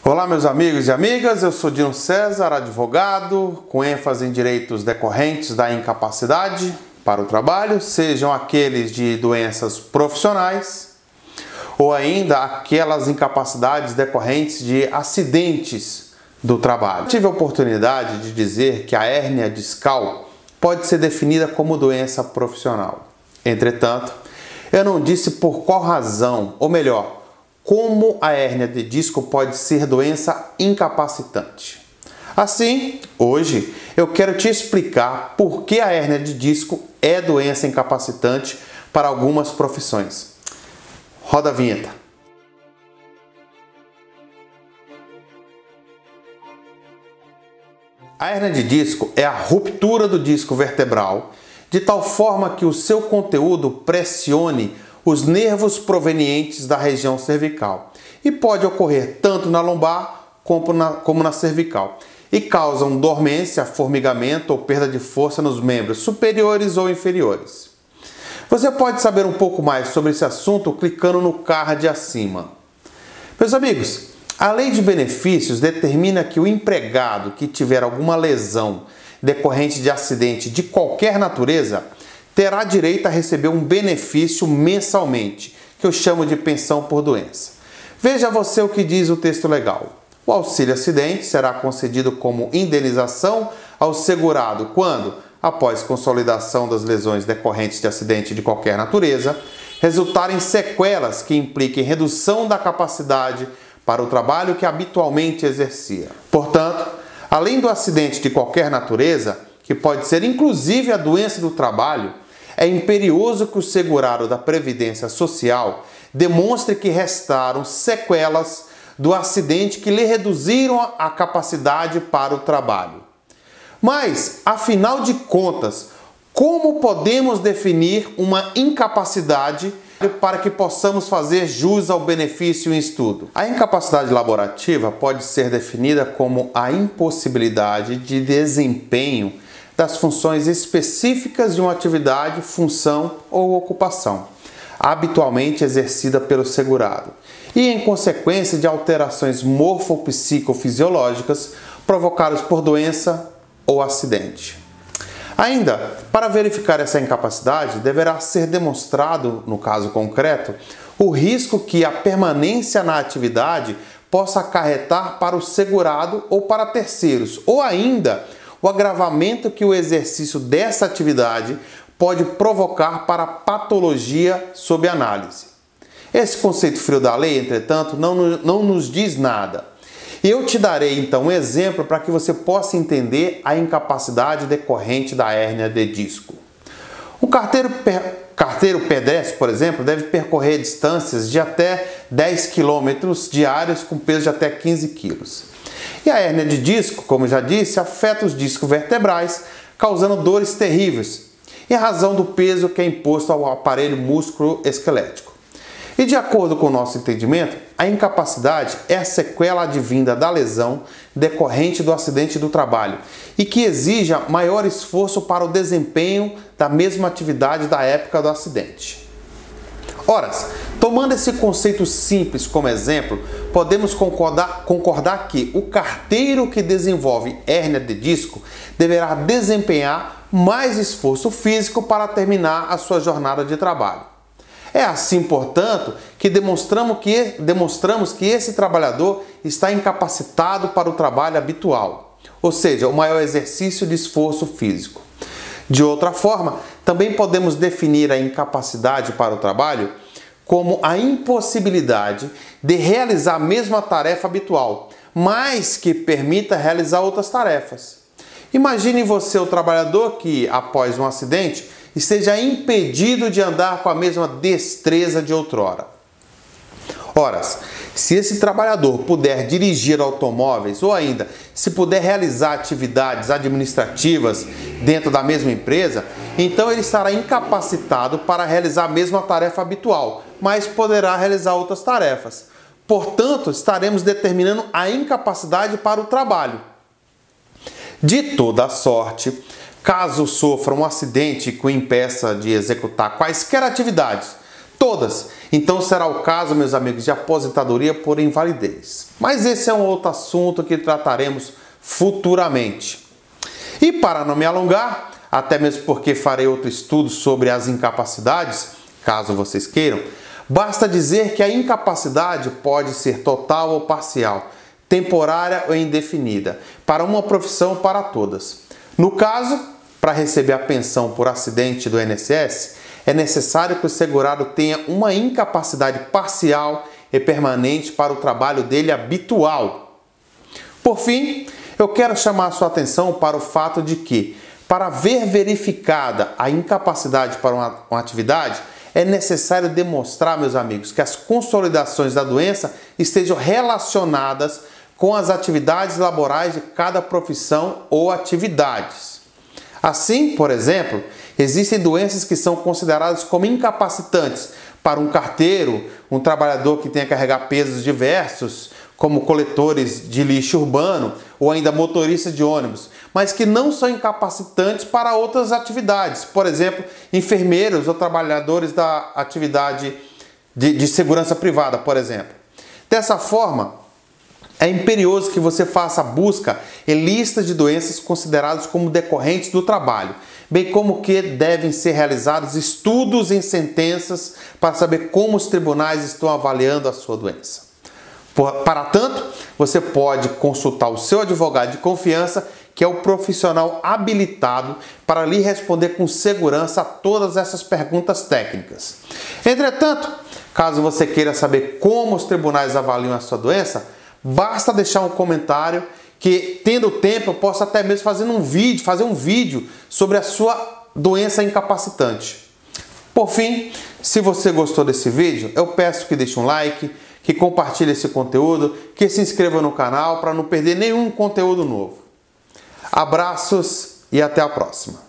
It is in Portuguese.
Olá, meus amigos e amigas, eu sou Dino César, advogado, com ênfase em direitos decorrentes da incapacidade para o trabalho, sejam aqueles de doenças profissionais ou ainda aquelas incapacidades decorrentes de acidentes do trabalho. Tive a oportunidade de dizer que a hérnia discal pode ser definida como doença profissional. Entretanto, eu não disse por qual razão, ou melhor, como a hérnia de disco pode ser doença incapacitante. Assim, hoje eu quero te explicar por que a hérnia de disco é doença incapacitante para algumas profissões. Roda a vinheta. A hérnia de disco é a ruptura do disco vertebral, de tal forma que o seu conteúdo pressione os nervos provenientes da região cervical e pode ocorrer tanto na lombar como na cervical e causam dormência, formigamento ou perda de força nos membros superiores ou inferiores. Você pode saber um pouco mais sobre esse assunto clicando no card acima. Meus amigos, a lei de benefícios determina que o empregado que tiver alguma lesão decorrente de acidente de qualquer natureza terá direito a receber um benefício mensalmente, que eu chamo de pensão por doença. Veja você o que diz o texto legal. O auxílio acidente será concedido como indenização ao segurado quando, após consolidação das lesões decorrentes de acidente de qualquer natureza, resultarem sequelas que impliquem redução da capacidade para o trabalho que habitualmente exercia. Portanto, além do acidente de qualquer natureza, que pode ser inclusive a doença do trabalho, é imperioso que o segurado da Previdência Social demonstre que restaram sequelas do acidente que lhe reduziram a capacidade para o trabalho. Mas, afinal de contas, como podemos definir uma incapacidade para que possamos fazer jus ao benefício em estudo? A incapacidade laborativa pode ser definida como a impossibilidade de desempenho das funções específicas de uma atividade, função ou ocupação, habitualmente exercida pelo segurado, e em consequência de alterações morfopsicofisiológicas provocadas por doença ou acidente. Ainda, para verificar essa incapacidade, deverá ser demonstrado, no caso concreto, o risco que a permanência na atividade possa acarretar para o segurado ou para terceiros, ou ainda o agravamento que o exercício dessa atividade pode provocar para a patologia sob análise. Esse conceito frio da lei, entretanto, não nos diz nada. E eu te darei então um exemplo para que você possa entender a incapacidade decorrente da hérnia de disco. Um carteiro pedestre, por exemplo, deve percorrer distâncias de até 10 km diários com peso de até 15 kg. E a hérnia de disco, como já disse, afeta os discos vertebrais, causando dores terríveis, em razão do peso que é imposto ao aparelho músculo-esquelético. E de acordo com o nosso entendimento, a incapacidade é a sequela advinda da lesão decorrente do acidente do trabalho e que exija maior esforço para o desempenho da mesma atividade da época do acidente. Ora, tomando esse conceito simples como exemplo, podemos concordar que o carteiro que desenvolve hérnia de disco deverá desempenhar mais esforço físico para terminar a sua jornada de trabalho. É assim, portanto, que demonstramos que esse trabalhador está incapacitado para o trabalho habitual, ou seja, o maior exercício de esforço físico. De outra forma, também podemos definir a incapacidade para o trabalho como a impossibilidade de realizar a mesma tarefa habitual, mas que permita realizar outras tarefas. Imagine você o trabalhador que, após um acidente, esteja impedido de andar com a mesma destreza de outrora. Ora, se esse trabalhador puder dirigir automóveis ou ainda se puder realizar atividades administrativas dentro da mesma empresa, então ele estará incapacitado para realizar a mesma tarefa habitual, mas poderá realizar outras tarefas. Portanto, estaremos determinando a incapacidade para o trabalho. De toda sorte, caso sofra um acidente que o impeça de executar quaisquer atividades, Todas. Então será o caso, meus amigos, de aposentadoria por invalidez. Mas esse é um outro assunto que trataremos futuramente. E para não me alongar, até mesmo porque farei outro estudo sobre as incapacidades, caso vocês queiram, basta dizer que a incapacidade pode ser total ou parcial, temporária ou indefinida, para uma profissão ou para todas. No caso, para receber a pensão por acidente do INSS, é necessário que o segurado tenha uma incapacidade parcial e permanente para o trabalho dele habitual. Por fim, eu quero chamar a sua atenção para o fato de que, para ver verificada a incapacidade para uma atividade, é necessário demonstrar, meus amigos, que as consolidações da doença estejam relacionadas com as atividades laborais de cada profissão ou atividades. Assim, por exemplo, existem doenças que são consideradas como incapacitantes para um carteiro, um trabalhador que tenha que carregar pesos diversos, como coletores de lixo urbano ou ainda motoristas de ônibus, mas que não são incapacitantes para outras atividades, por exemplo, enfermeiros ou trabalhadores da atividade de segurança privada, por exemplo. Dessa forma, é imperioso que você faça a busca em listas de doenças consideradas como decorrentes do trabalho, bem como que devem ser realizados estudos em sentenças para saber como os tribunais estão avaliando a sua doença. Para tanto, você pode consultar o seu advogado de confiança, que é o profissional habilitado para lhe responder com segurança a todas essas perguntas técnicas. Entretanto, caso você queira saber como os tribunais avaliam a sua doença, basta deixar um comentário que, tendo tempo, eu posso até mesmo fazer um vídeo sobre a sua doença incapacitante. Por fim, se você gostou desse vídeo, eu peço que deixe um like, que compartilhe esse conteúdo, que se inscreva no canal para não perder nenhum conteúdo novo. Abraços e até a próxima.